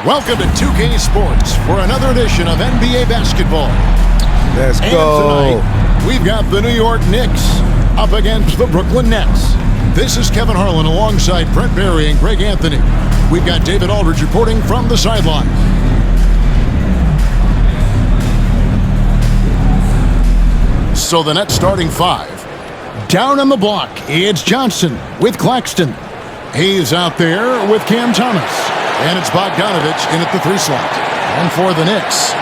Welcome to 2K Sports for another edition of NBA basketball. Let's And go. tonight, we've got the New York Knicks up against the Brooklyn Nets. This is Kevin Harlan alongside Brent Barry and Greg Anthony. We've got David Aldridge reporting from the sideline. So the Nets starting five. Down on the block, it's Johnson with Claxton. He's out there with Cam Thomas. And it's Bogdanovich in at the three slot. And for the Knicks,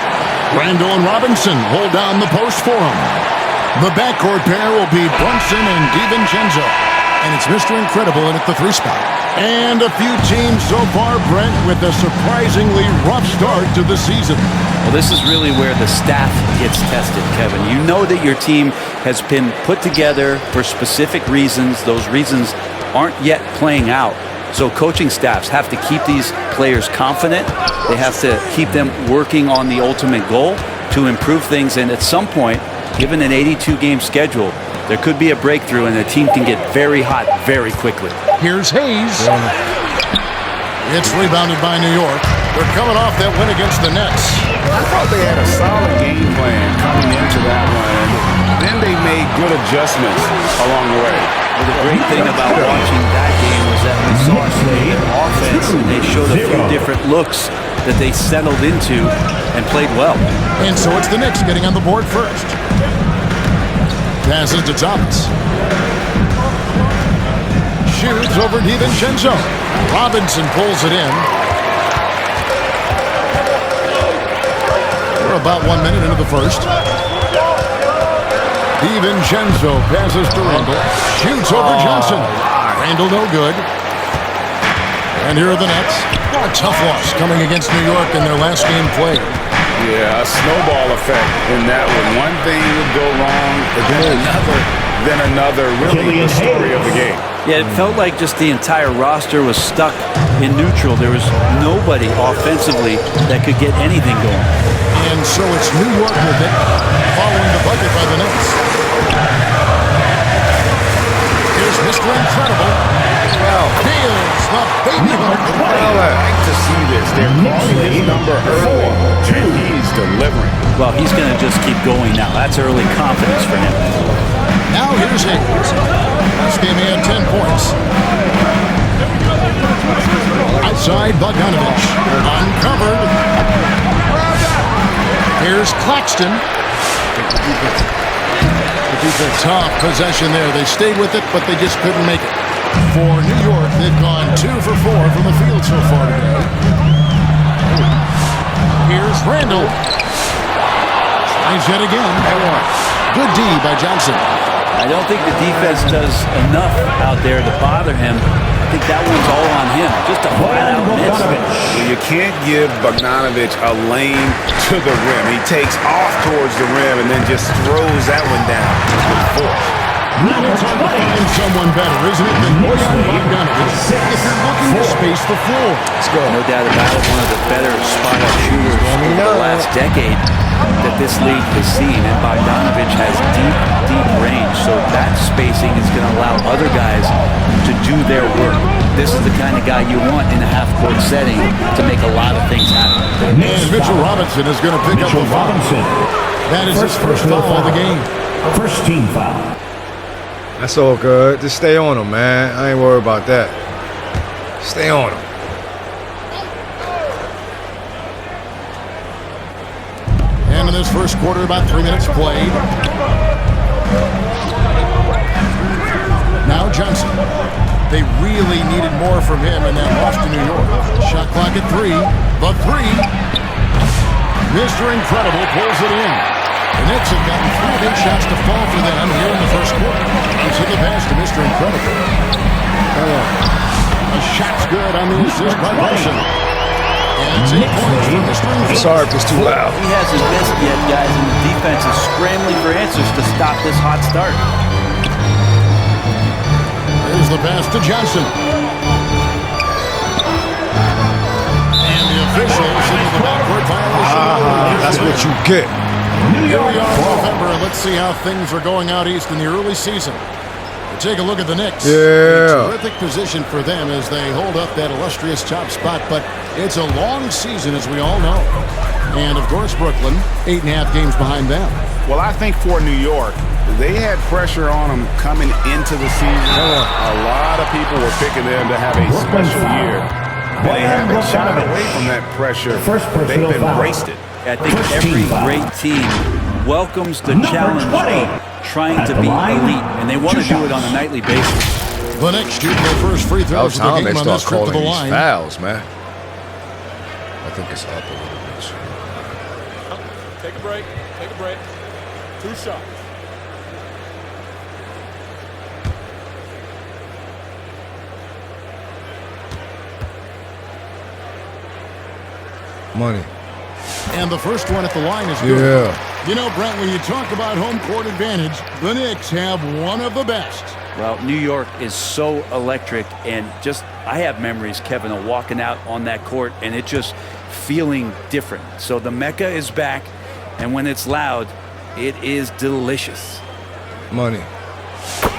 Randall and Robinson hold down the post for him. The backcourt pair will be Brunson and DiVincenzo. And it's Mr. Incredible in at the three spot. And a few teams so far, Brent, with a surprisingly rough start to the season. Well, this is really where the staff gets tested, Kevin. You know that your team has been put together for specific reasons. Those reasons aren't yet playing out. So coaching staffs have to keep these players confident. They have to keep them working on the ultimate goal to improve things. And at some point, given an 82-game schedule, there could be a breakthrough and the team can get very hot very quickly. Here's Hayes. It's rebounded by New York. They're coming off that win against the Nets. I thought they had a solid game plan coming into that one. Then they made good adjustments along the way. Well, the great thing about watching that game was that we saw an offense and they showed a few different looks that they settled into and played well. And so it's the Knicks getting on the board first. Passes to Thomas. Shoots over DiVincenzo. Robinson pulls it in. We're about 1 minute into the first. DiVincenzo passes to Randall. Shoots over Johnson. Randall no good. And here are the Nets. A tough loss coming against New York in their last game played. Yeah, a snowball effect in that one. One thing would go wrong, then another. Really the story of the game. Yeah, it felt like just the entire roster was stuck in neutral. There was nobody offensively that could get anything going. And so it's New York with it, following the bucket by the Knicks. Here's Mr. Incredible. Fields the baby hook. I like to see this. They're calling his number early, and he's delivering. Well, he's going to just keep going now. That's early confidence for him. Now here's Hayes. Last game he had 10 points. Outside Bogdanovich. Uncovered. Here's Claxton. It's a tough possession there. They stayed with it, but they just couldn't make it. For New York, they've gone 2 for 4 from the field so far today. Here's Randall. Tries yet again. Good D by Johnson. I don't think the defense does enough out there to bother him. I think that one's all on him. Just a flat-out miss. Well, you can't give Bogdanovich a lane to the rim. He takes off towards the rim and then just throws that one down with force. Now it's hard to find someone better, isn't it, than Bogdanovich if you're looking to space the floor. Let's go. No doubt about it, one of the better spot-up shooters over the last decade that this league has seen. And Bogdanovich has deep range, so that spacing is going to allow other guys to do their work. This is the kind of guy you want in a half-court setting to make a lot of things happen. And Mitchell Robinson is going to pick up the foul. That is his first foul of the game. First team foul. That's all good. Just stay on him, man. I ain't worried about that. Stay on him. And in this first quarter, about 3 minutes played. Now Johnson. They really needed more from him in that loss to New York. Shot clock at 3. The 3. Mr. Incredible pulls it in. The Knicks have gotten 3 big shots to fall for them here in the first quarter. Into the pass to Mr. Incredible. A shot's good on the assist by Brunson. And it's 8 points for Mr. Incredible. Sorry if it's too loud. He hasn't missed yet, guys, and the defense is scrambling for answers to stop this hot start. Here's the pass to Johnson. And the officials into the backcourt violation. That's what you get. Here we are in November, and let's see how things are going out east in the early season. Take a look at the Knicks. Yeah. A terrific position for them as they hold up that illustrious top spot, but it's a long season, as we all know. And, of course, Brooklyn, 8.5 games behind them. Well, I think for New York, they had pressure on them coming into the season. A lot of people were picking them to have a special year. They haven't shied away from that pressure. They've embraced it. I think every great team welcomes the challenge of trying to be elite, and they want to do it on a nightly basis. The Knicks shoot their first free That was throws of the time they game on start this trip to calling the these line. fouls, man. I think it's up a little bit. Take a break. Take a break. 2 shots. Money. And the first one at the line is good. Yeah. You know, Brent, when you talk about home court advantage, the Knicks have one of the best. Well, New York is so electric, and just I have memories, Kevin, of walking out on that court and it just feeling different. So the Mecca is back, and when it's loud, it is delicious. Money.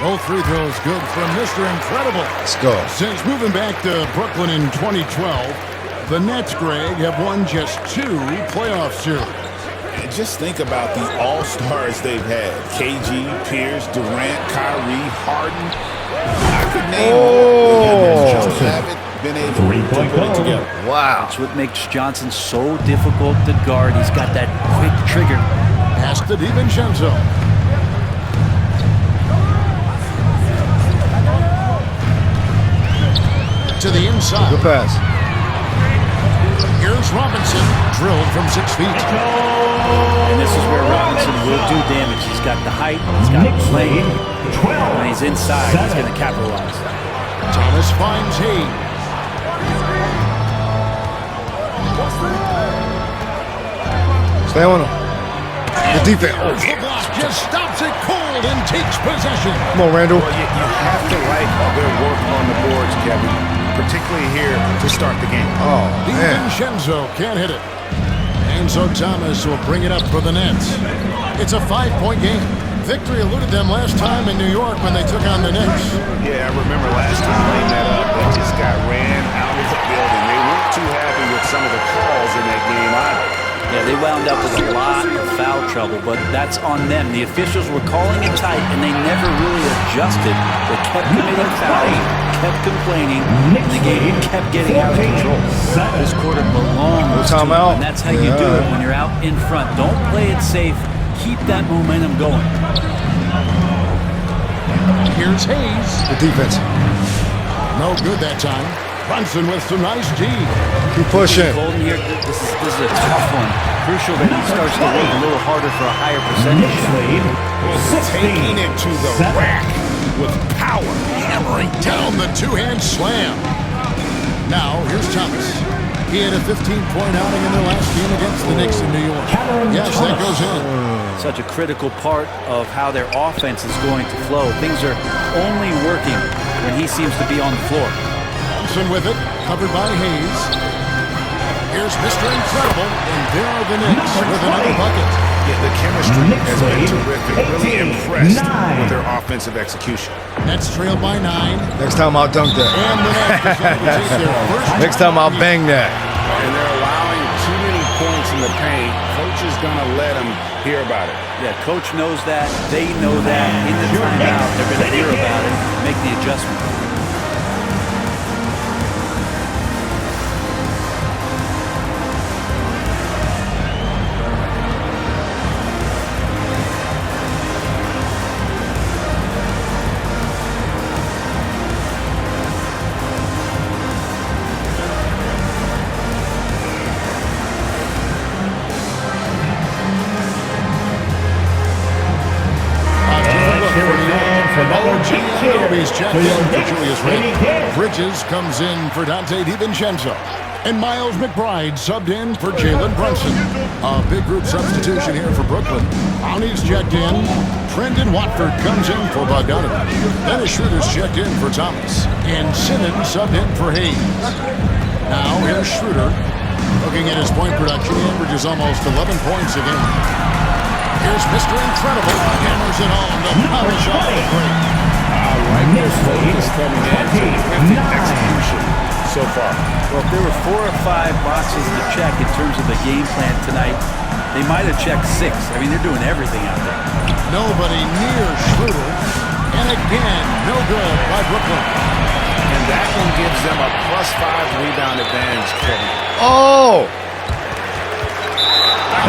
Both free throws good from Mr. Incredible. Let's go. Since moving back to Brooklyn in 2012, the Nets, Greg, have won just 2 playoff series. And just think about the all-stars they've had. KG, Pierce, Durant, Kyrie, Harden. I could name more. They just haven't been able to put it together. Wow. That's what makes Johnson so difficult to guard. He's got that quick trigger. Pass to DiVincenzo. To the inside. Good pass. Here's Robinson, drilled from 6 feet. And this is where Robinson will do damage. He's got the height, he's got the length. When he's inside, he's going to capitalize. Thomas finds Hayes. Stay on him. The defense. Oh, The block just stops it cold and takes possession. come on, Randall. Well, you have to like their work on the boards, Kevin, particularly here to start the game. Oh, man. DiVincenzo can't hit it. And so Thomas will bring it up for the Nets. It's a 5-point game. Victory eluded them last time in New York when they took on the Knicks. Yeah, I remember last time they met up, they just got ran out of the building. They weren't too happy with some of the calls in that game either. Yeah, they wound up with a lot of foul trouble, but that's on them. The officials were calling it tight, and they never really adjusted. They kept committing fouls, kept complaining, and the game kept getting out of control. This quarter belongs to them, and that's how you do it when you're out in front. Don't play it safe. Keep that momentum going. Here's Hayes. The defense. No good that time. Brunson with some nice D. Keep pushing. Golden here, this is a tough one. Crucial that he starts to work a little harder for a higher percentage. Taking it to the rack with power. Hammering down the two-hand slam. Now, here's Thomas. He had a 15-point outing in their last game against the Knicks in New York. Yes, that goes in. Such a critical part of how their offense is going to flow. Things are only working when he seems to be on the floor. Thompson with it, covered by Hayes. Here's Mr. Incredible, and there are the Knicks with another bucket. Yeah, the chemistry has been terrific. Really impressed with their offensive execution. Nets trailed by 9. Next time I'll dunk that. And the Nets decide to take their first Next time I'll bang that. And they're allowing too many points in the paint. Coach is going to let them hear about it. Yeah, coach knows that. They know that. In the timeout, they're going to hear about it, make the adjustment. He's checked in for Julius Randle. Bridges comes in for Dante DiVincenzo. And Miles McBride subbed in for Jalen Brunson. A big group substitution here for Brooklyn. Brownie's checked in. Trendon Watford comes in for Bogdanovich. Dennis Schroeder's checked in for Thomas. And Simmons subbed in for Hayes. Now here's Schroeder. Looking at his point production, he averages almost 11 points a game. Here's Mr. Incredible. Hammers it on to polish off the break. I focus coming in. Terrific execution so far. Well, if there were 4 or 5 boxes to check in terms of the game plan tonight, they might have checked 6. I mean, they're doing everything out there. Nobody near Schroeder. And again, no good by Brooklyn. And that one gives them a +5 rebound advantage, Kevin. Oh!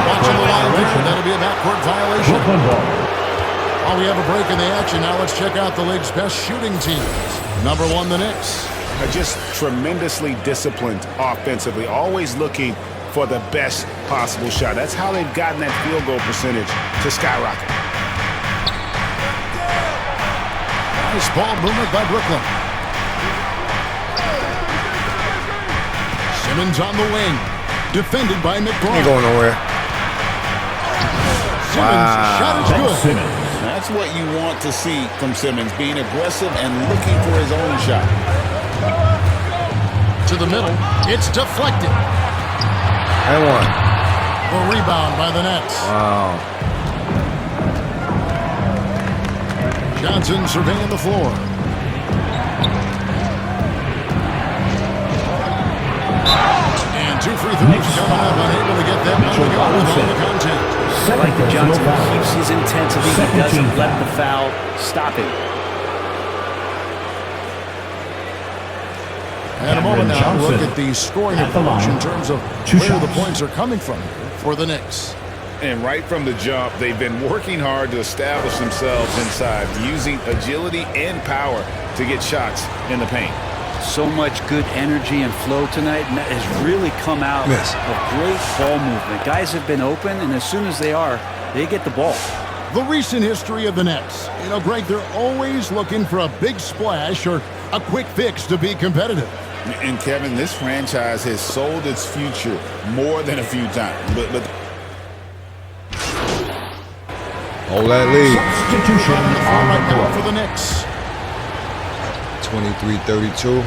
Watching the line there, that'll be a backcourt violation. While we have a break in the action, now let's check out the league's best shooting teams. Number 1, the Knicks. Are just tremendously disciplined offensively, always looking for the best possible shot. That's how they've gotten that field goal percentage to skyrocket. Nice ball movement by Brooklyn. Simmons on the wing. Defended by McBride. Ain't going nowhere. Simmons' shot is good. That's what you want to see from Simmons, being aggressive and looking for his own shot. To the middle. It's deflected. And one. The rebound by the Nets. Wow. Johnson surveying the floor. And 2 free throws coming up, unable to get them on the go with all the contact. I like that Johnson keeps his intensity. He doesn't let the foul stop him. And a moment now to look at the scoring approach in terms of where the points are coming from for the Knicks. And right from the jump, they've been working hard to establish themselves inside, using agility and power to get shots in the paint. So much good energy and flow tonight, and that has really come out Yes. of great ball movement. Guys have been open, and as soon as they are, they get the ball. The recent history of the Nets. You know, Greg, they're always looking for a big splash or a quick fix to be competitive. And Kevin, this franchise has sold its future more than a few times. But Hold that lead. Substitution on right now for the Knicks. 23-32.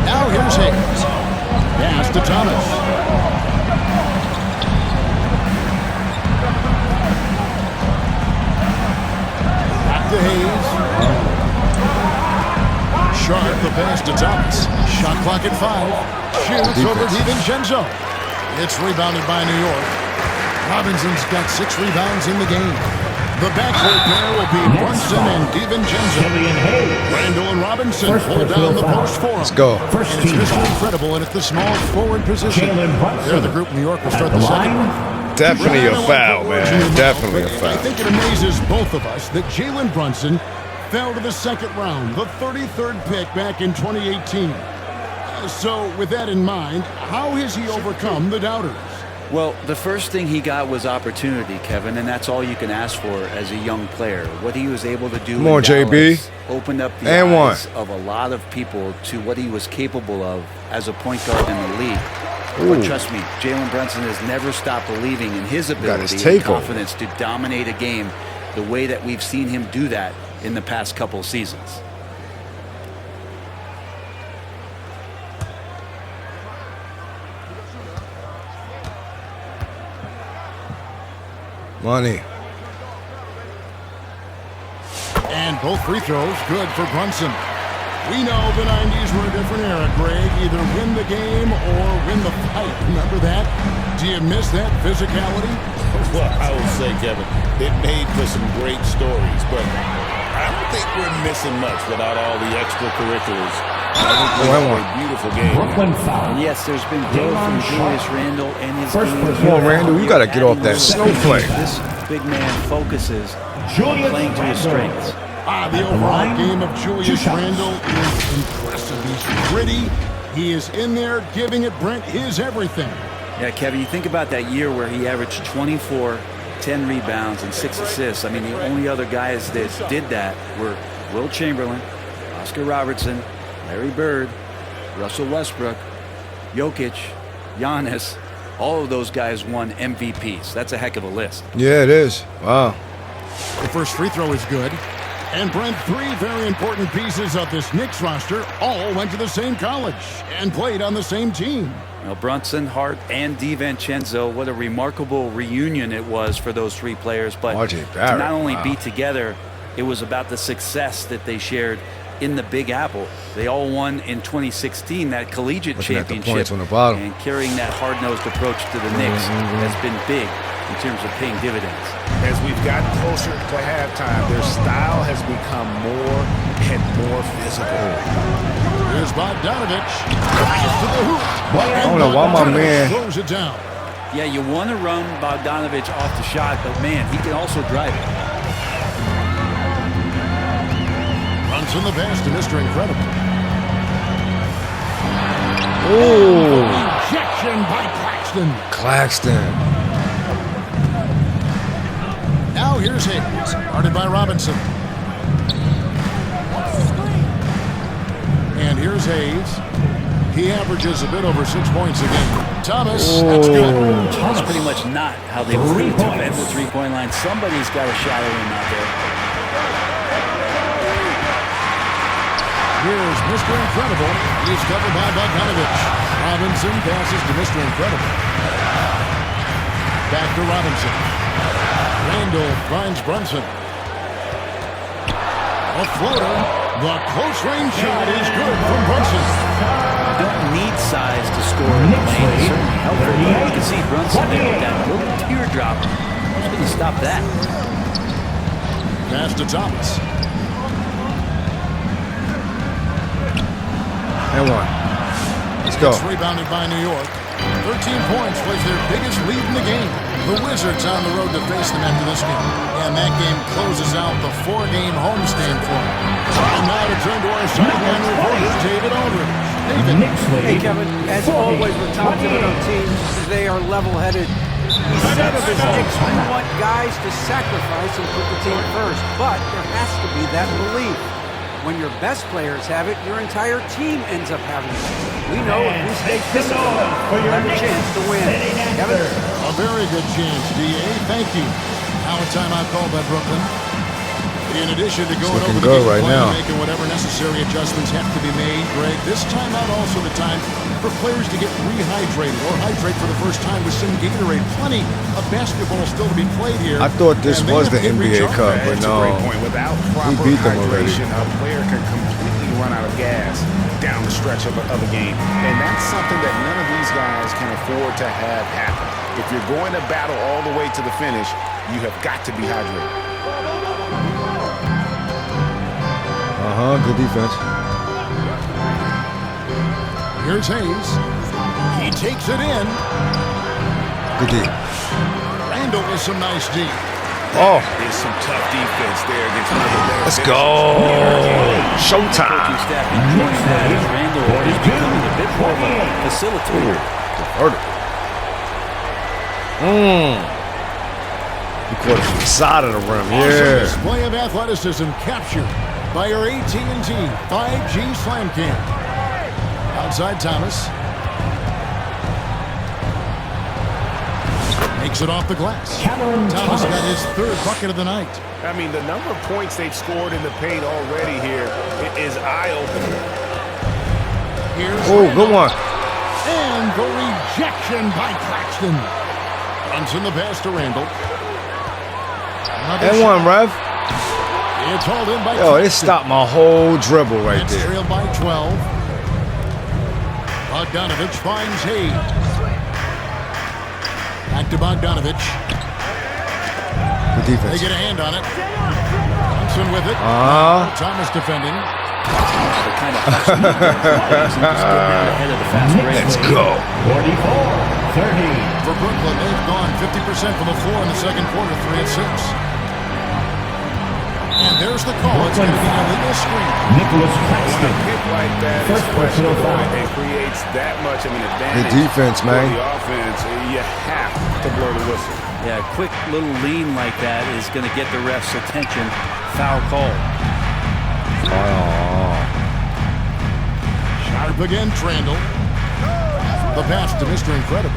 Now here's Hayes. Pass to Thomas. Back to Hayes. Sharp the pass to Thomas. Shot clock at 5. Shoots over DiVincenzo. It's rebounded by New York. Robinson's got 6 rebounds in the game. The backcourt there will be Brunson and DiVincenzo. Randall and Robinson pull down the post for him. Let's go. And it's Mr. Incredible and at the small forward position. They're the group New York will start the second one. Definitely a foul, man. Definitely a I foul. think it amazes both of us that Jalen Brunson fell to the second round, the 33rd pick back in 2018. So with that in mind, how has he overcome the doubters? Well, the first thing he got was opportunity, Kevin, and that's all you can ask for as a young player. What he was able to do Come on, in Dallas JB. opened up the And eyes one. of a lot of people to what he was capable of as a point guard in the league. Ooh. But trust me, Jalen Brunson has never stopped believing in his his ability and tape over. confidence to dominate a game the way that we've seen him do that in the past couple seasons. Money. And both free throws good for Brunson. We know the 90s were a different era, Greg. Either win the game or win the fight. Remember that? Do you miss that physicality? well, I would say, Kevin, it made for some great stories, but I don't think we're missing much without all the extracurriculars. I think we have a beautiful game. And yes, there's been growth from Julius Randle and his game. Come on, Randle, you gotta get off that snowflake. This big man focuses on playing to his strengths. The overall game of Julius Randle is impressive. He's gritty. He is in there giving it, Brent, his everything. Yeah, Kevin, you think about that year where he averaged 24, 10 rebounds, and 6 assists. I mean, the only other guys that did that were Will Chamberlain, Oscar Robertson, Larry Bird, Russell Westbrook, Jokic, Giannis. All of those guys won MVPs. That's a heck of a list. Yeah, it is. Wow. The first free throw is good. And Brent, three very important pieces of this Knicks roster all went to the same college and played on the same team. Now, Brunson, Hart, and DiVincenzo, what a remarkable reunion it was for those three players. But RJ Barrett, to not only wow. be together, it was about the success that they shared in the Big Apple. They all won in 2016, that collegiate Looking at the championship. points on the bottom. And carrying that hard-nosed approach to the Knicks has been big in terms of paying dividends. As we've gotten closer to halftime, their style has become more and more physical. Here's Bogdanovich. Fires to the hoop. I don't know why my man. Throws it down. Yeah, you want to run Bogdanovich off the shot, but man, he can also drive it. Runs in the pass to Mr. Incredible. Ooh, Rejection by Claxton. Claxton. Now here's Hayes, guarded by Robinson. And here's Hayes. He averages a bit over 6 points a game. Thomas, that's good. That's pretty much not how they were going to defend the three-point line. Somebody's got to shadow him out there. Here's Mr. Incredible. He's covered by Bogdanovich. Robinson passes to Mr. Incredible. Back to Robinson. Randall finds Brunson. A floater. The close-range shot is good from Brunson. You don't need size to score in the lane. It's certainly helpful. But you can see Brunson there with that little teardrop. Who's going to stop that? Pass to Thomas. And one. Let's go. It's rebounded by New York. 13 points was their biggest lead in the game. The Wizards on the road to face them after this game. And that game closes out the 4-game homestand for them. Time now to turn to our sideline reporter, David Aldridge. David. Hey, Kevin, as always with Tom Thibodeau teams, they are level-headed. He said of his Knicks, we want guys to sacrifice and put the team first. But there has to be that belief. When your best players have it, your entire team ends up having it. We know if we stay disciplined, we'll have a chance to win. Kevin? A very good chance, D.A. Thank you. Now a timeout called by Brooklyn. In addition to going over the game right plan now. and making whatever necessary adjustments have to be made, Greg, this timeout also the time for players to get rehydrated or hydrate for the first time with some Gatorade. Plenty of basketball still to be played here. I thought this and they was have the to get NBA recharged. Cup, but That's a no. great point. Without proper beat them already. hydration, a player can completely run out of gas down the stretch of a game. And that's something that none of these guys can afford to have happen. If you're going to battle all the way to the finish, you have got to be hydrated. Good defense. Here's Hayes. He takes it in. Good D. Randall with some nice D. Oh, There's some tough defense there against one of the better let's finishers. go. Coaching Showtime. staff enjoying that as Randall is becoming a bit more of a facilitator. He caught it from the side of the rim. Awesome Yeah. display of athleticism captured by your AT&T 5G Slam Cam. Outside Thomas. Makes it off the glass. Thomas got his third bucket of the night. I mean, the number of points they've scored in the paint already here is eye-opening. Here's Oh, Randall. good one. And the rejection by Claxton. Runs in the pass to Randall. Another And shot. one, Rev. It's hauled in by Yo, it Claxton. stopped my whole dribble right It's there. trailed by 12. Bogdanovich finds Hayes. Back to Bogdanovich. Good They defense. get a hand on it. Johnson with it. Thomas defending. The kind of just get down ahead of the fast break. Let's go. For Brooklyn, they've gone 50% from the floor in the second quarter, 3 of 6. And there's the call. It's going to be an illegal screen. When a pick like that is questionable and creates that much of an advantage Good defense, man. for the offense, you have to blow the whistle. Yeah, a quick little lean like that is going to get the ref's attention. Foul call. Sharp again, Randall. The pass to Mr. Incredible.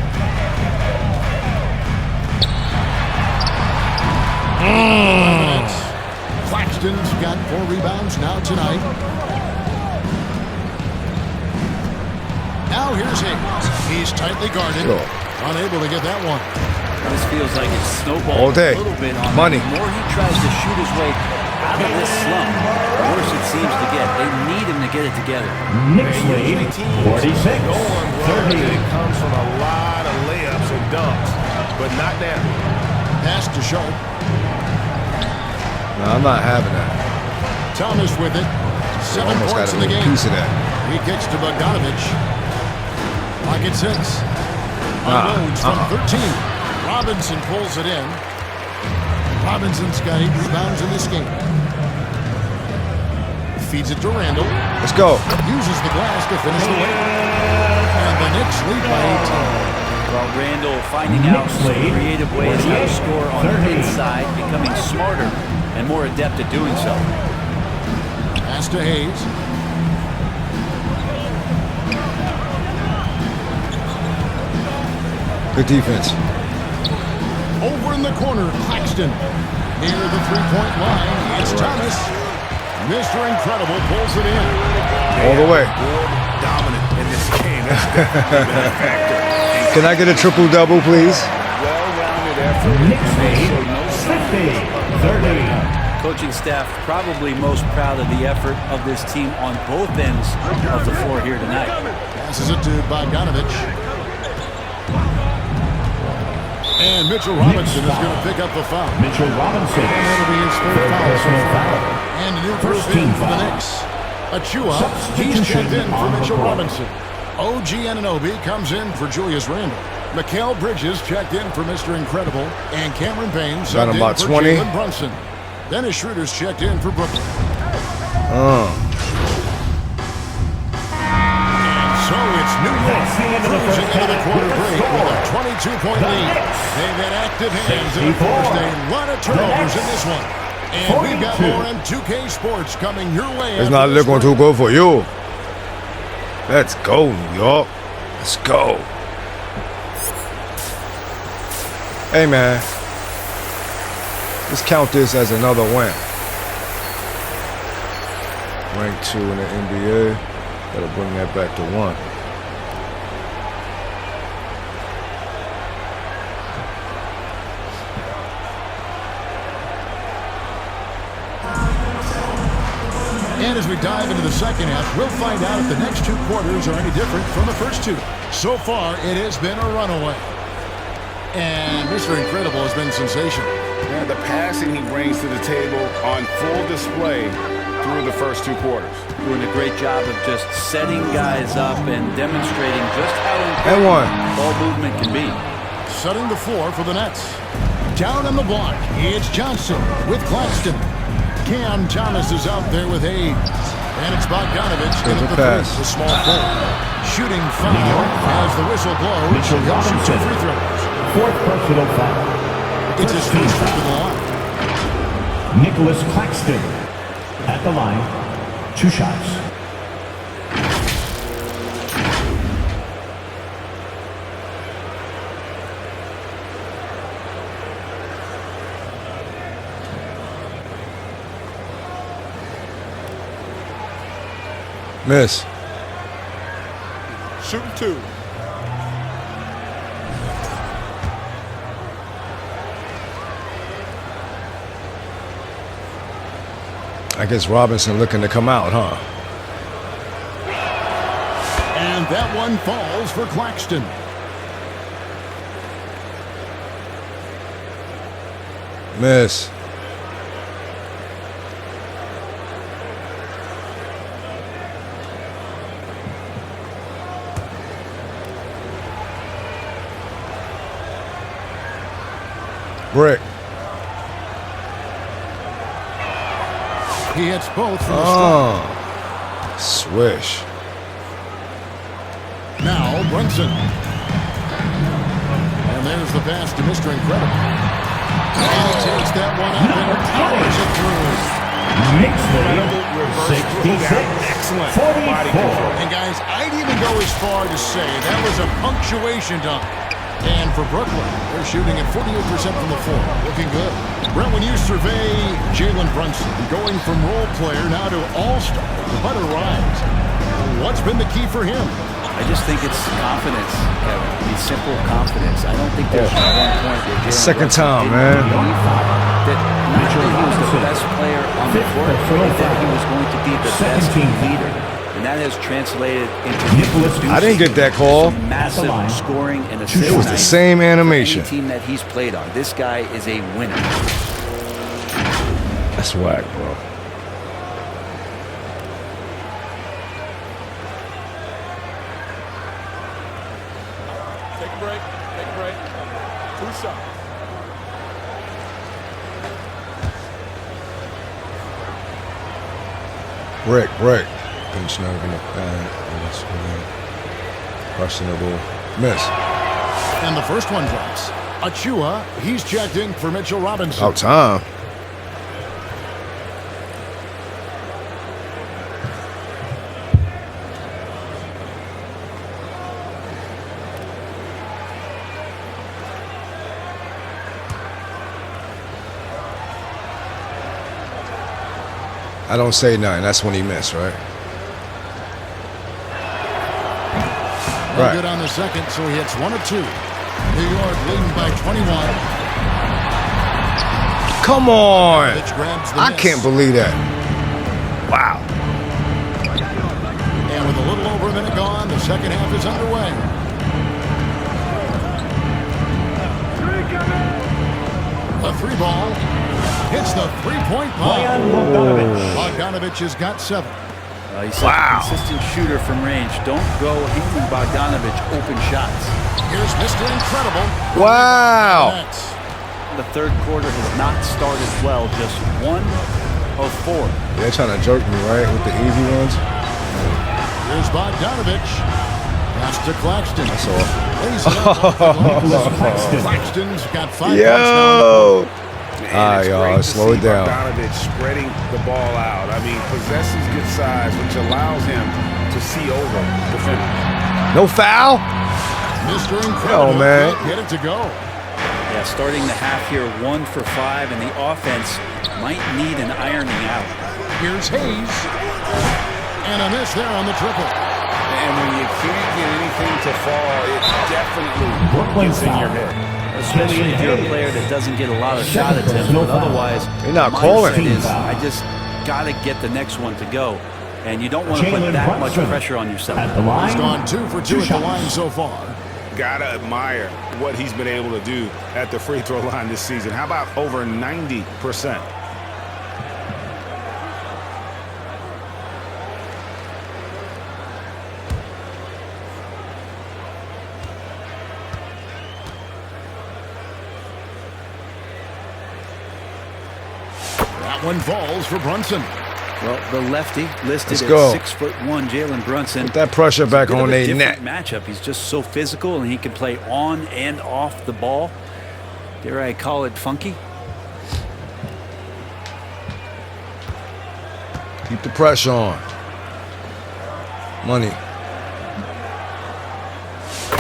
Claxton Claxton's got 4 rebounds now tonight. Now here's Hayes. He's tightly guarded. Unable to get that one. This feels like it's snowballed All day. a little bit on Money. him. The more he tries to shoot his way out of this slump, the worse it seems to get. They need him to get it together. Knicks lead 46-30. It comes from a lot of layups and dunks, but not now. Pass to Sharp. No, I'm not having that. Thomas with it. 7 Almost got points a in the little game. piece of that. He kicks to Bogdanovich. Clock at 6. Unloads from 13. Robinson pulls it in. Robinson's got 8 rebounds in this game. Feeds it to Randall. Let's go. Uses the glass to finish the way. And the Knicks lead by 18. Well, Randall finding out some creative ways how to score on the inside, becoming smarter and more adept at doing so. Pass to Hayes. Good defense. Over in the corner, Claxton. Near the three-point line, it's Thomas. Mr. Incredible pulls it in. All the way. Dominant in this game. That's definitely been a factor. Can I get a triple-double, please? Well-rounded effort. Knicks lead 50-30. Coaching staff probably most proud of the effort of this team on both ends of the floor here tonight. Passes it to Bogdanovich. And Mitchell Robinson is going to pick up the foul. Mitchell Robinson. And that'll be his third foul so Personal far. foul. And a new First first team in for the foul. Knicks. Achua, he's Substitution checked in for on the Mitchell court. Robinson. OG Anunoby comes in for Julius Randle. Mikal Bridges checked in for Mr. Incredible. And Cameron Payne Got subbed him in about for 20. Jalen Brunson. Dennis Schroeder's checked in for Brooklyn. So it's New York That's the end of the cruising first into the half quarter with a break score. with a 22-point The lead. Knicks, They've had active hands and of 64. course a lot of turnovers The in this one. And 42. we've got more on 2K Sports coming your way. It's after not this looking break. too good for you. Let's go, New York. Let's go. Hey, man. Let's count this as another win. Ranked 2 in the NBA. Gotta bring that back to 1. And as we dive into the second half, we'll find out if the next 2 quarters are any different from the first 2. So far, it has been a runaway. And Mr. Incredible has been sensational. Yeah, the passing he brings to the table on full display through the first 2 quarters. Doing a great job of just setting guys up and demonstrating just how And important 1. ball movement can be. Setting the floor for the Nets. Down on the block, it's Johnson with Claxton. Cam Thomas is out there with Hayes. And it's Bogdanovich in at the pass. three, the small forward. Shooting foul as the whistle blows. Mitchell He'll shoot 2 Robinson. free throws. 4th personal foul. It's his first trip to the line. Nicholas Claxton at the line. 2 shots. Miss. Shooting 2. I guess Robinson looking to come out, huh? And that one falls for Claxton. Miss. Brick. He hits both from the stripe. Swish. Now Brunson. And there's the pass to Mr. Incredible. And he takes that one up and powers it through. Knicks lead 66. Excellent body 44. control. And guys, I'd even go as far to say that was a punctuation dunk. And for Brooklyn, they're shooting at 48% from the floor. Looking good. Well, when you survey Jalen Brunson going from role player now to all-star, what a rise. What's been the key for him? I just think it's confidence, Kevin. I mean, simple confidence. I don't think there's one point where Jalen Second Brunson time, didn't man. believe that not that he was the best player on the court, but that he was going to be the best leader. And that has translated into I didn't get that call. massive scoring and assists. It was the same animation. Any team that he's played on. This guy is a winner. That's whack, bro. Take a break. Take a break. 2 shots. Rick. Pinch nerve in the back. Questionable. Miss. And the first one drops. Achua, he's checked in for Mitchell Robinson. Out time. I don't say nothing. That's when he missed, right? No good on the second, so he hits 1 of 2. New York leading by 21. Come on. I miss. can't believe that. Wow. And with a little over a minute gone, the second half is underway. The 3 ball hits the 3-point bomb. Bogdanovich has got 7. He's such a consistent shooter from range. Don't go hitting Bogdanovich open shots. Here's Mr. Incredible. Wow. The third quarter has not started well. Just 1 of 4. They're trying to jerk me, right, with the easy ones. Here's Bogdanovich. Pass to Claxton. That's all. Claxton's got 5 Yo. And it's great to slow see it down. Bogdanovich spreading the ball out. I mean, possesses good size, which allows him to see over defenders. No foul? Mr. Incredible. Yo, man. Get it to go. Yeah, starting the half here 1 for 5, and the offense might need an ironing out. Here's Hayes. And a miss there on the triple. And when you can't get anything to fall, it definitely gets in your head. Especially if you're a player that doesn't get a lot of shot attempts, but otherwise, They're not the calling. mindset is, I just got to get the next one to go. And you don't want to put that much pressure on yourself. He's gone 2 for 2 at the line so far. Gotta admire what he's been able to do at the free throw line this season. How about over 90%? That one falls for Brunson. Well, the lefty listed Let's go. at 6'1", Jalen Brunson. Put that pressure back Bit of on a their different net. matchup. He's just so physical, and he can play on and off the ball. Dare I call it funky? Keep the pressure on. Money.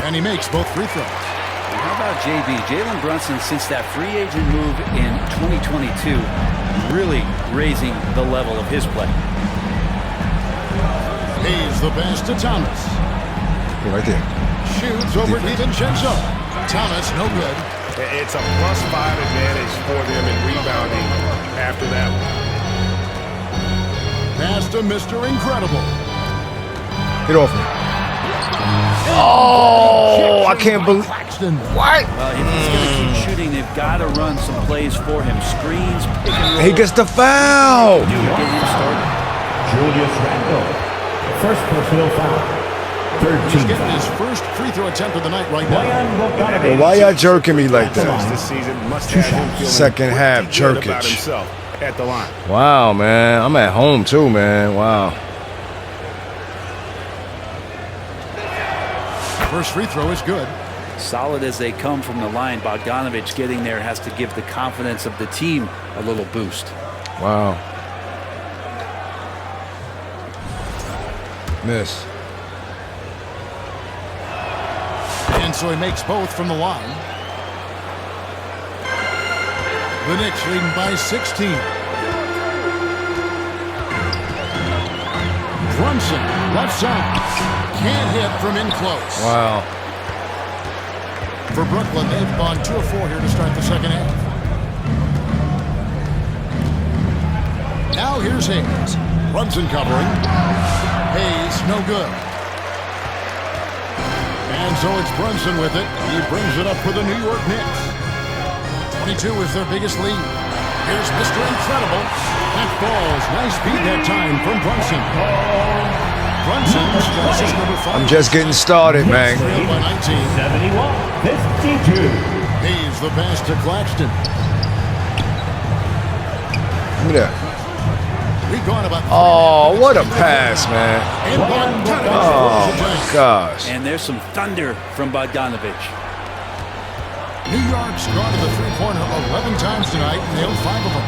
And he makes both free throws. And how about JB? Jalen Brunson, since that free agent move in 2022, really raising the level of his play. He's the pass to Thomas. Right there. Shoots over DiVincenzo. Thomas, no good. It's a +5 advantage for them in rebounding after that one. Pass to Mr. Incredible. Get off me. Oh, I can't believe. Claxton. What? If he's going to keep shooting, they've got to run some plays for him. Screens, pick and roll. He gets the foul. Get him started. Julius Randle. First personal foul. He's 13 getting foul. his first free throw attempt of the night right now. Well, why y'all jerking me like that? This season must have him feeling Second half pretty good about jerkage. himself at the line. Wow, man. I'm at home too, man. Wow. First free throw is good. Solid as they come from the line. Bogdanovich getting there has to give the confidence of the team a little boost. Wow. Miss. And so he makes both from the line. The Knicks leading by 16. Brunson, left side. Can't hit from in close. Wow. For Brooklyn, they've gone 2 of 4 here to start the second half. Now here's Hayes. Brunson covering. Hayes, no good. And so it's Brunson with it. He brings it up for the New York Knicks. 22 is their biggest lead. Here's Mr. Incredible. That falls. Nice beat that time from Brunson. Brunson's got assist number 5. I'm just getting started, man. Trailed by 19. 71-52. Hayes the pass to Claxton. Look at that. We've gone about Oh, what a pass, man. and Bogdanovich Oh, rolls it my down. gosh. And there's some thunder from Bogdanovich. New York's gone to the three-pointer 11 times tonight and nailed 5 of them.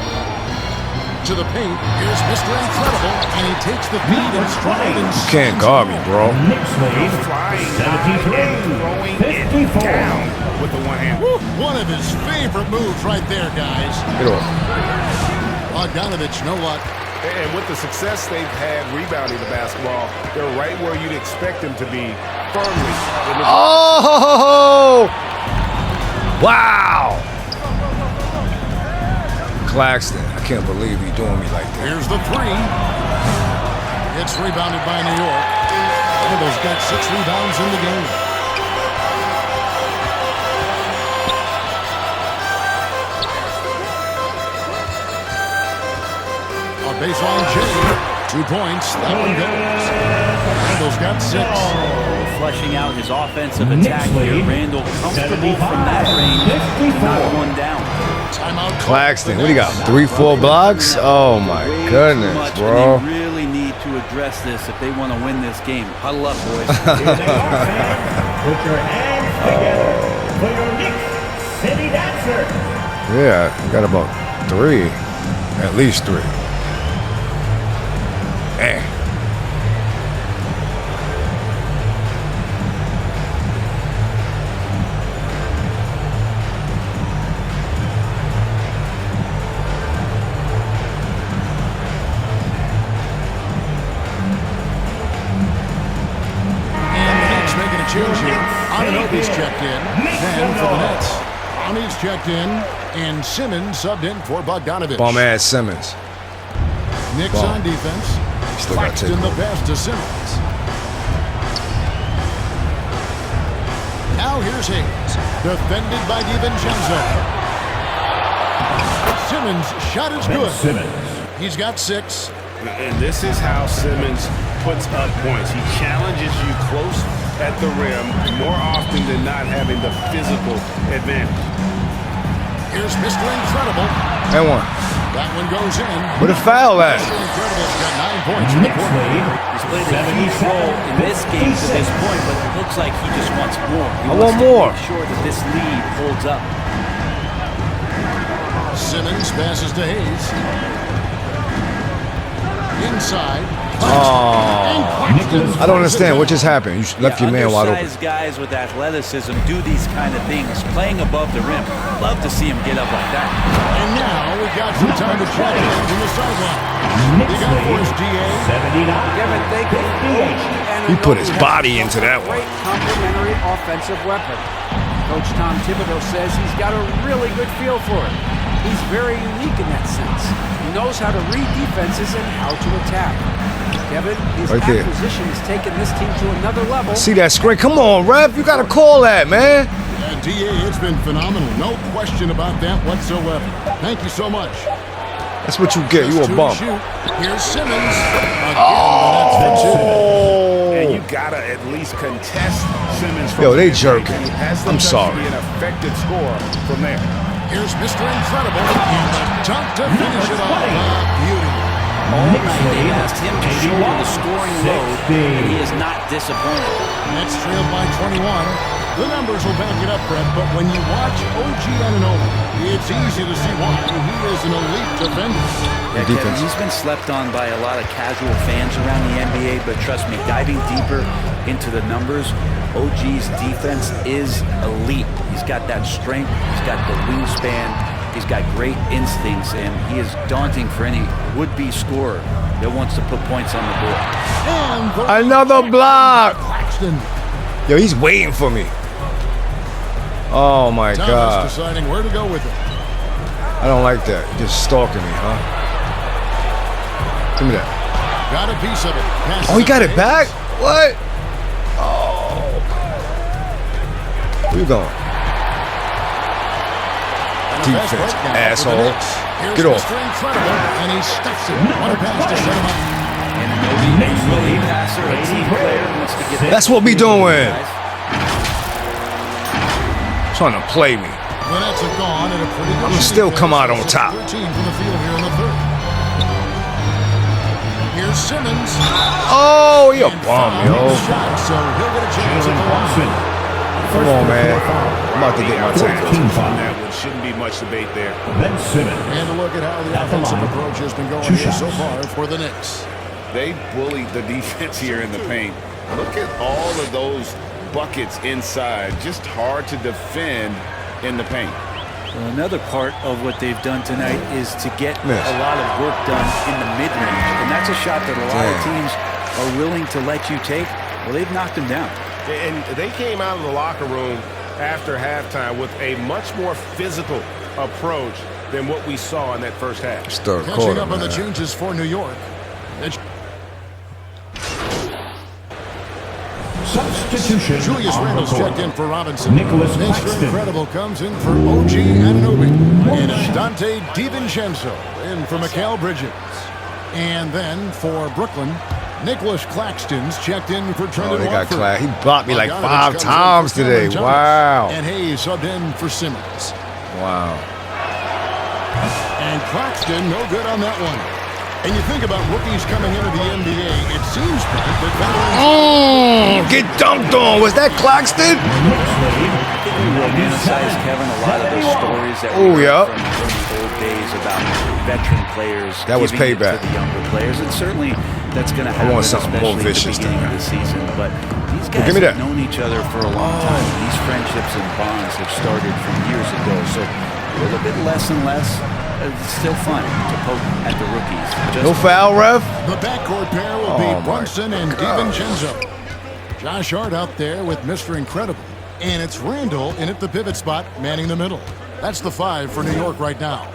To the paint, here's Mr. Incredible, and he takes the feed and stride and You can't guard me, bro. Knicks lead Flying and throwing it 73-54. down with the one hand. Woo, one of his favorite moves right there, guys. Get off. Bogdanovich, no luck. And with the success they've had rebounding the basketball, they're right where you'd expect them to be, firmly in the Oh! Wow! Claxton, I can't believe you're doing me like that. Here's the 3. It's rebounded by New York. Randall's got 6 rebounds in the game. On baseline, Jay. 2 points. That one goes. Randall's got 6. Fleshing out his offensive Knicks attack here. lead, Randall comfortable from that range. 75-54. Not one down. Timeout. Claxton, what do you got? 3-4 blocks? Oh my Way goodness, too much, bro. and they really need to address this if they want to win this game. Huddle up, boys. Here they are, fans. Put your hands together for your Knicks City Dancer. Yeah, I got about 3. At least 3. Man. Change here. Anunoby's checked in. Then for the Nets, Anunoby's checked in, and Simmons subbed in for Bogdanovich. Bum ass Simmons. Knicks Bum. on defense. Still got to Claxton take the over. pass to Simmons. Now here's Hayes, defended by DiVincenzo. Simmons' shot is good. Simmons. He's got 6. And this is how Simmons puts up points. He challenges you close at the rim more often than not, having the physical advantage. Here's Mr. Incredible. And 1. That one goes in. Where the foul at? Mr. Incredible's got 9 points in the Knicks quarter. lead, He's played a huge role in this game to this point, but it looks like he just wants more. He I wants want to more. make sure that this lead holds up. Simmons passes to Hayes. Inside. Oh. I don't understand. What just happened? You left your man wide open. Undersized guys with athleticism do these kind of things, playing above the rim. Love to see him get up like that. And now we got some time to check in from the sideline. Knicks You got lead, for us, DA. 79. Kevin, thank you. He put his body into that one. Great complementary offensive weapon. Coach Tom Thibodeau says he's got a really good feel for it. He's very unique in that sense. He knows how to read defenses and how to attack. Kevin, his Right there. acquisition has taken this team to another level. See that screen? Come on, ref. You got to call that, man. And DA, it's been phenomenal. No question about that whatsoever. Thank you so much. That's what you get. You a Just 2 to bum. shoot. Here's Simmons. Again, that's for 2. And Oh. you gotta at least contest Simmons from Yo, they mid-range. jerking. He has the I'm touch sorry. to be an effective scorer from there. Here's Mr. Incredible. And the dunk to finish it off. Beauty. All Knicks night they lead, asked him to shoulder the scoring load, 60. and he is not disappointed. Nets trailed by 21. The numbers will back it up, Brett, but when you watch OG Anunoby, it's easy to see why he is an elite defender. Yeah, Kevin, defense. he's been slept on by a lot of casual fans around the NBA, but trust me, diving deeper into the numbers, OG's defense is elite. He's got that strength, he's got the wingspan, He's got great instincts, and he is daunting for any would-be scorer that wants to put points on the board. Another block. Claxton. Yo, he's waiting for me. Oh my Thomas God. deciding where to go with it. I don't like that. Just stalking me, huh? Give me that. Got a piece of it. Passes Oh, he got it to back? Hayes. What? Oh. Where you going? And a fast Defense, break now for the asshole. Knicks. Here's Get off. Mr. Incredible, and he stuffs it. What a pass to set him up. And no lead passer, a team player wants to get That's what we doing. Trying to play me. The Nets have gone at a pretty good I'ma still come out on top. 13 from the field here in the third. Here's Simmons. Oh, you And bum, foul yo. his shot, so he'll get a chance at Jalen the Brunson. line. Come on, man. I'm about to get my Team tank. foul. That one shouldn't be much debate there. Ben Simmons. And a look at how the At the offensive line. approach has been going Two here so shots. far for the Knicks. They bullied the defense here in the paint. Look at all of those buckets inside. Just hard to defend in the paint. Well, another part of what they've done tonight is to get Miss. a lot of work done in the mid-range. And that's a shot that a lot of teams are willing to let you take. Well, they've knocked him down. And they came out of the locker room after halftime with a much more physical approach than what we saw in that first half. It's third Catching quarter, up on the man. changes for New York. It's Substitution. Julius on the Randle's court. checked in for Robinson. Nicholas Mr. Claxton. Incredible comes in for OG Anunoby. And it's Dante DiVincenzo in for Mikal Bridges. And then for Brooklyn, Nicholas Claxton's checked in for Oh, Trendon they got Watford. class. He blocked me like Bogdanovich 5 comes in times for today. Cameron Wow. Thomas. And Hayes subbed in for Simmons. Wow. And Claxton, no good on that one. And you think about rookies coming into the NBA, it seems that veterans... Get dunked on. Was that Claxton? Romanticize, Kevin, a lot of those stories that Oh, we yeah. heard from the old days about veteran players That was giving it payback. to the younger players. And certainly that's going to happen, want something more especially vicious at the than beginning of the season. But these guys give me have that. known each other for a long time. These friendships and bonds have started from years ago. So a little bit less and less. It's still fun to poke at the rookies. No foul, ref? The backcourt pair will Oh, be my Brunson and God. DiVincenzo. Josh Hart out there with Mr. Incredible. And it's Randle in at the pivot spot, manning the middle. That's the 5 for New York right now.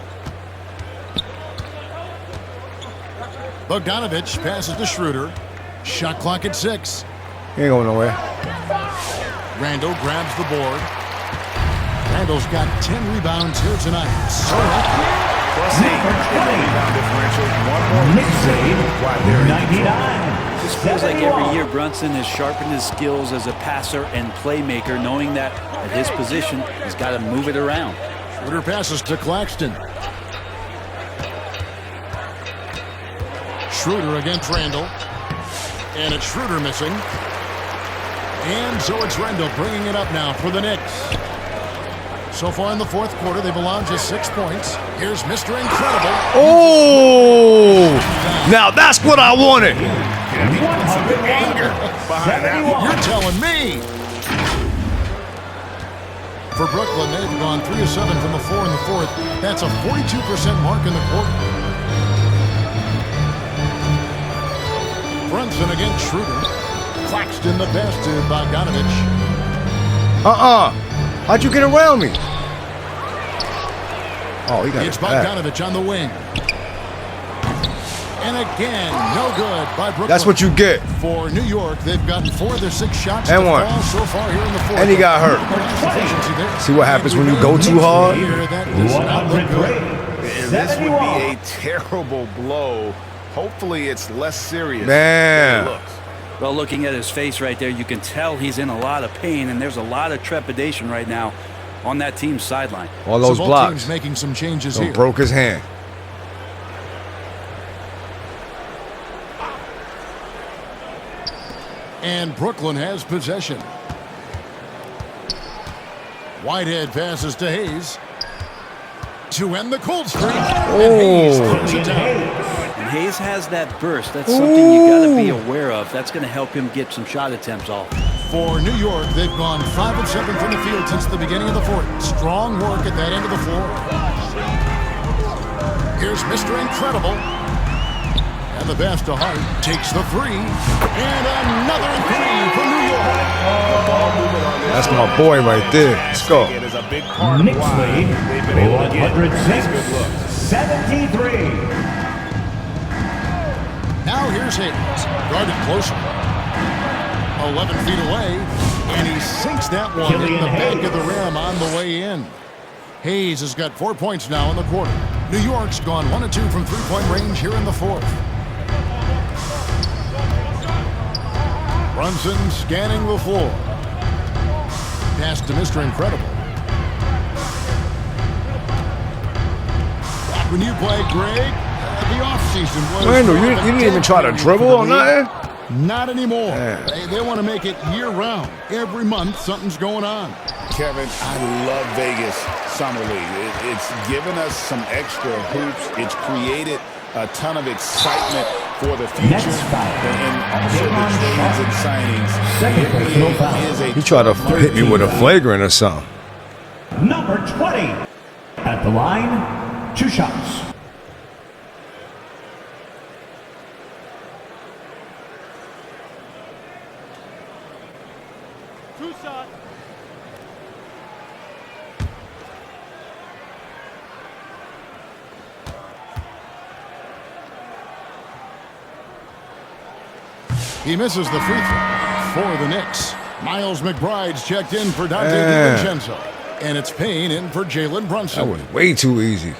Bogdanovich passes to Schroeder. Shot clock at 6. He ain't going nowhere. Randle grabs the board. Randle's got 10 rebounds here tonight. So lucky. Plus 8 in the rebound differential. One more Knicks save. why they're in control. 99. Just feels like every year Brunson has sharpened his skills as a passer and playmaker, knowing that at his position, he's got to move it around. Schroeder passes to Claxton. Schroeder against Randle. And it's Schroeder missing. And so it's Randle bringing it up now for the Knicks. So far in the fourth quarter, they've allowed just 6 points. Here's Mr. Incredible. Oh! Now that's what I wanted. Anger behind that one. You're telling me. For Brooklyn, they've gone 3 of 7 from the floor in the fourth. That's a 42% mark in the quarter. Brunson against Schroeder. Claxton the pass to Bogdanovich. How'd you get around me? Oh, he got It's it back. Bogdanovich on the wing. And again, no good by Brooklyn. That's what you get. For New York, they've gotten 4 of their 6 shots And to one. fall so far here in the fourth. And he got hurt. See what happens when you go too hard? Here, that does not look good. And this would be a terrible blow. Hopefully it's less serious Man. than it looks. Well, looking at his face right there, you can tell he's in a lot of pain, and there's a lot of trepidation right now on that team's sideline. All those So both blocks. teams making some changes So here. broke his hand. And Brooklyn has possession. Whitehead passes to Hayes to end the cold streak. And Hayes throws it down. And Hayes has that burst. That's something you got to be aware of. That's going to help him get some shot attempts off. For New York, they've gone 5 of 7 from the field since the beginning of the fourth. Strong work at that end of the floor. Here's Mr. Incredible. And the pass to Hart takes the three. And another three for New York. That's my boy right there. Let's go. It is a big part of Knicks why lead they've been able to get these good 106, looks. 73. Now here's Hayes. Guarded closer. 11 feet away. And he sinks that one in the back of the rim on the way in. Hayes has got 4 points now in the quarter. New York's gone 1 of 2 from three-point range here in the fourth. Brunson scanning the floor. Pass to Mr. Incredible. Back when you played, Greg, the offseason was... Randall, you didn't even try to dribble or nothing? Not anymore. Yeah. They want to make it year-round. Every month, something's going on. Kevin, I love Vegas Summer League. It's given us some extra hoops. It's created a ton of excitement for the future. And also the trades and signings. Second personal foul. He tried to hit me with a flagrant or something. Number 20. At the line, 2 shots. He misses the free throw for the Knicks. Miles McBride's checked in for Dante DiVincenzo. And it's Payne in for Jalen Brunson. That was way too easy.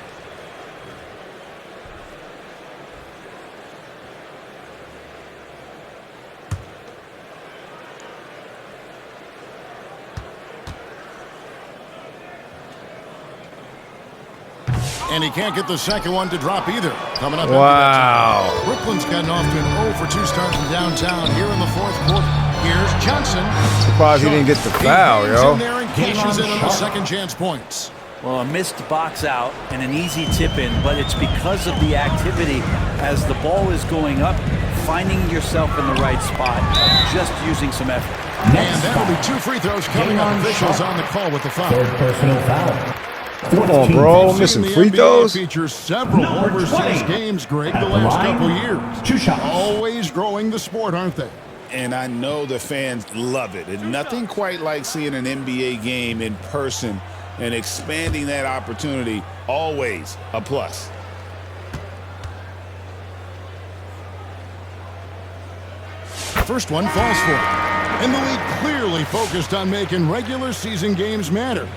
And he can't get the second one to drop either. Coming up. Wow. Brooklyn's gotten off to an 0 for 2 start from downtown here in the fourth quarter. Here's Johnson. Surprised he didn't get the foul, yo. In there and cashes in on the second chance points. Well, a missed box out and an easy tip in, but it's because of the activity as the ball is going up, finding yourself in the right spot, just using some effort. And that'll be 2 free throws coming up. Officials on the call with the foul. Third personal foul. Come on, bro. Missing free throws. Features several overseas games, Greg, the last couple years. 2 shots. Always growing the sport, aren't they? And I know the fans love it. And nothing quite like seeing an NBA game in person and expanding that opportunity, always a plus. First one falls for it. And the league clearly focused on making regular season games matter.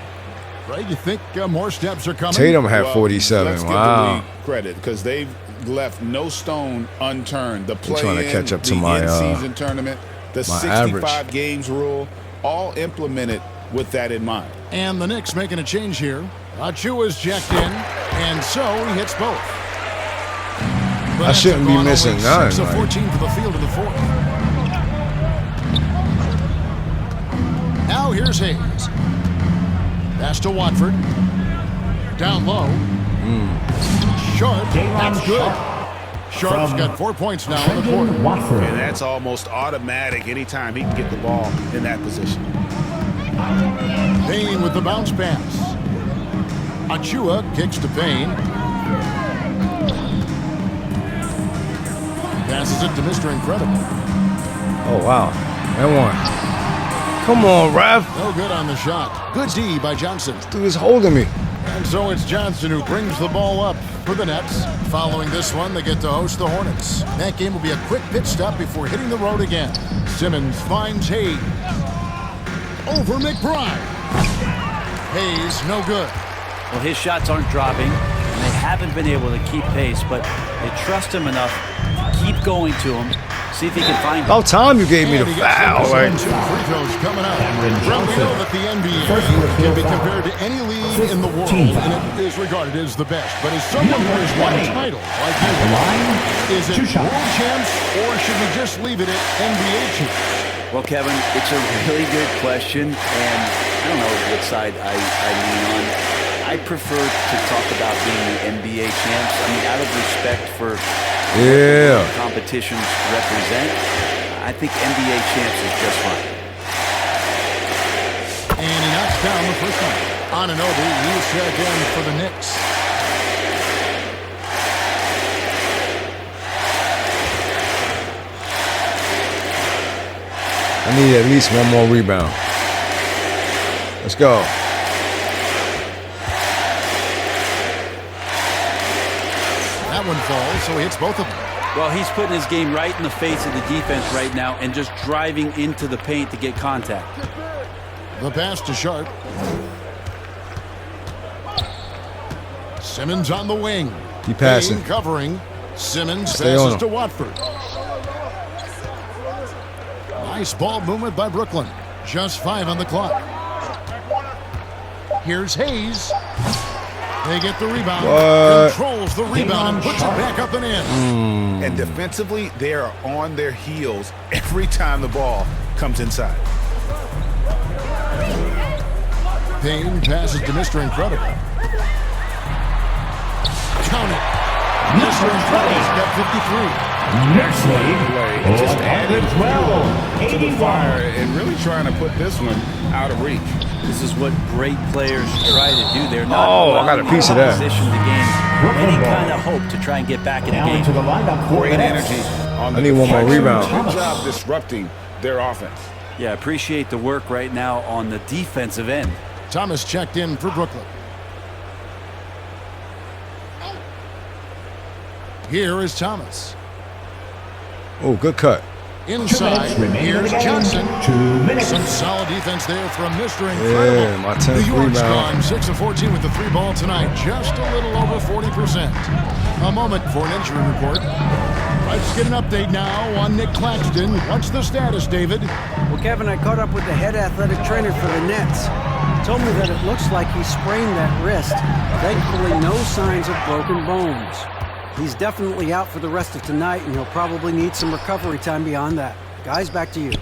Right? You think more steps are coming? Tatum had 47. Let's give the league credit because they've left no stone unturned. The play-in, trying to catch up to the my in-season tournament, the 65 average. games rule, all implemented with that in mind. And the Knicks making a change here. Achua's checked in, and so he hits both. I shouldn't be missing none. 6 of Like. 14 for the field in the fourth. Now here's Hayes. Pass to Watford. Down low. Sharp. That's good. Sharp's got 4 points now in the quarter. And that's almost automatic anytime he can get the ball in that position. Payne with the bounce pass. Achua kicks to Payne. Passes it to Mr. Incredible. Oh, wow. And one. Come on, ref. No good on the shot. Good D by Johnson. This dude is holding me. And so it's Johnson who brings the ball up for the Nets. Following this one, they get to host the Hornets. That game will be a quick pit stop before hitting the road again. Simmons finds Hayes. Over McBride. Hayes, no good. Well, his shots aren't dropping, and they haven't been able to keep pace, but they trust him enough to keep going to him, see if he can find him. About time you gave me the And he gets foul. those Like, 2 free throws coming up. Well, we know that the NBA can be compared to any league in the world, and it is regarded as the best. But as someone who has won titles like you, is it world champs, or should we just leave it at NBA champs? Well, Kevin, it's a really good question, and I don't know what side I lean on. I prefer to talk about being the NBA champs. I mean, out of respect for what competitions represent, I think NBA champs is just fine. And he knocks down the first one. Anunoby, he's checked in for the Knicks. I need at least one more rebound. Let's go. That one falls, so he hits both of them. Well, he's putting his game right in the face of the defense right now and just driving into the paint to get contact. The pass to Sharp. Simmons on the wing. Keep passing. Payne covering. Simmons Stay on passes him. to Watford. Nice ball movement by Brooklyn. Just 5 on the clock. Here's Hayes. They get the rebound. What? Controls the rebound and puts it back up and in. And defensively, they are on their heels every time the ball comes inside. Payne passes to Mr. Incredible. Count it. Mr. Incredible's got 53. Next Play, just adding 112, fuel to the 81. fire and really trying to put this one out of reach. This is what great players try to do. They're not Oh, I got a piece of that. position to gain any kind of hope to try and get back in the Now game. into the lineup for Great the energy Nets. on the I need one more defense. rebound. Good job disrupting their offense. Yeah, appreciate the work right now on the defensive end. Thomas checked in for Brooklyn. Here is Thomas. Oh, good cut. Inside, Remaining in here's the game, Johnson. 2 minutes. Some solid defense there from Mr. Incredible. Yeah, my 10th New York's rebound. gone 6 of 14 with the 3 ball tonight, just a little over 40%. A moment for an injury report. Let's get an update now on Nick Claxton. What's the status, David? Well, Kevin, I caught up with the head athletic trainer for the Nets. He told me that it looks like he sprained that wrist. Thankfully, no signs of broken bones. He's definitely out for the rest of tonight, and he'll probably need some recovery time beyond that. Guys, back to you.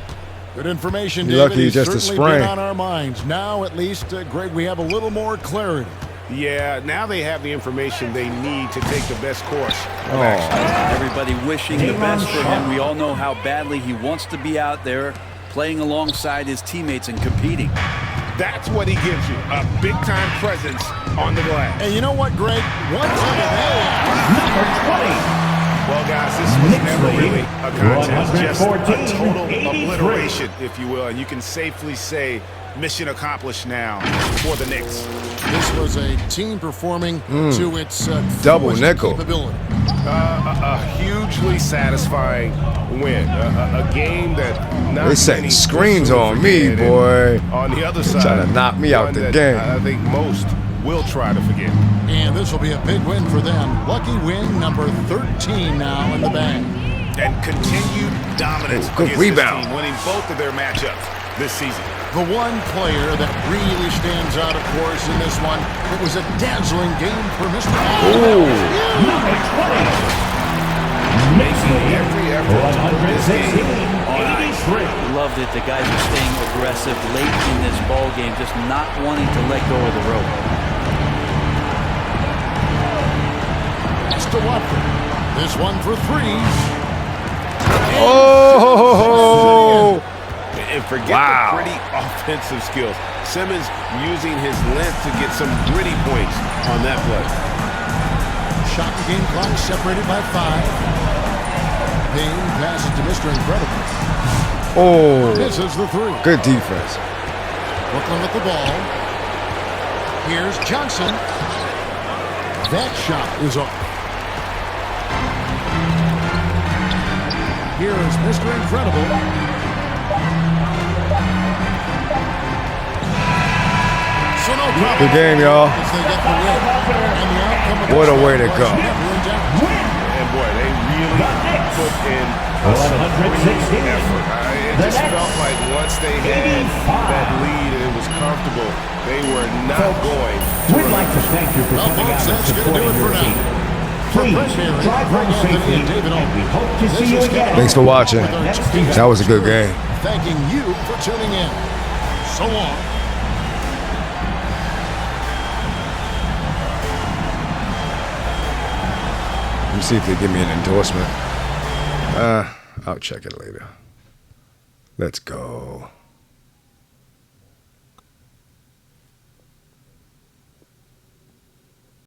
Good information, You're David. lucky He's just a certainly been sprain. on our minds. Now, at least, Greg, we have a little more clarity. Yeah, now they have the information they need to take the best course of Oh. action. Everybody wishing the best for him. We all know how badly he wants to be out there playing alongside his teammates and competing. That's what he gives you, a big-time presence on the glass. And you know what, Greg? Once Number 20. Well, guys, this was Knicks never lead, really a contest, just a 114, total 83. obliteration, if you will. And you can safely say mission accomplished now for the Knicks. this was a team performing to its Double fullest nickel. capability. A hugely satisfying win. A game that not They setting many screens will on me, forget. boy. And on the other side, trying to knock me out one the that game. I think most will try to forget. And this will be a big win for them. Lucky win number 13 now in the bag. And continued dominance Oh, good against rebound. this team, winning both of their matchups this season. The one player that really stands out, of course, in this one, it was a dazzling game for Mr. Number 20. Knicks lead, Every effort to put this game 116, on ice. 83. Love that the guys are staying aggressive late in this ball game, just not wanting to let go of the rope. Pass to Watford. This one for 3. Oh! And forget Wow. the pretty offensive skills. Simmons using his length to get some gritty points on that play. Shot and game clock separated by 5. Payne passes to Mr. Incredible. Oh, Misses the 3. good defense. Brooklyn with the ball. Here's Johnson. That shot is off. Here is Mr. Incredible. So no problem. Good game, y'all. As they get the win. And the outcome of What a this way to was go. never in doubt. And boy, they really put in a 116. effort. It The just Nets, felt like once they had 85. that lead and it was comfortable, they were not going to We'd like to thank you for Well, coming folks, out and that's gonna do supporting it your for now. team. For Please Brett Barry, drive Greg home Anthony, safely, and David and we Alden. hope to This see you is again. Kevin Thanks for watching. with our next That was a good game. Thanking you for tuning in. So long. Let me see if they give me an endorsement. I'll check it later. Let's go.